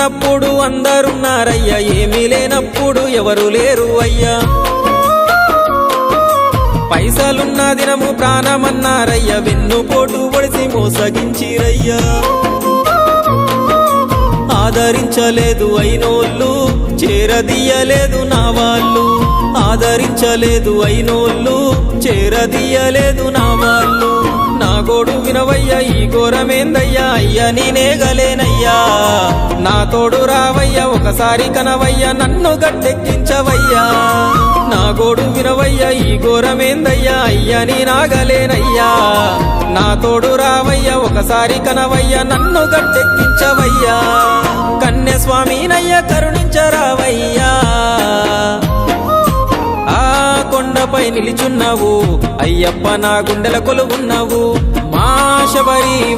ఉన్నప్పుడు అందరున్నారయ్యా, ఏమీ లేనప్పుడు ఎవరు లేరు అయ్యా. పైసలున్న దినము ప్రాణమన్నారయ్యా, వెన్నుపోటు పొడిసి మోసగించిరయ్యా. ఆదరించలేదు అయినోళ్ళు, చేరదీయలేదు నా వాళ్ళు. ఆదరించలేదు అయినోళ్ళు, చేరదీయలేదు నా వాళ్ళు. నా గోడు వినవయ్యా, ఈ ఘోరమేందయ్యా, అయ్యా నేనేగలేనయ్యా. నా తోడు రావయ్యా, ఒకసారి కనవయ్యా, నన్ను గట్టెక్కించవయ్యా. నా గోడు వినవయ్యా, ఈ ఘోరమేందయ్యా, అయ్యా నేనాగలేనయ్యా. నా తోడు రావయ్యా, ఒకసారి కనవయ్యా, నన్ను గట్టెక్కించవయ్యా. కన్యస్వామినయ్యా కరుణించరావయ్యా. ఆ కొండపై నిలిచున్నావు అయ్యప్ప, నా గుండెల కొలువున్నావు. మా శబరి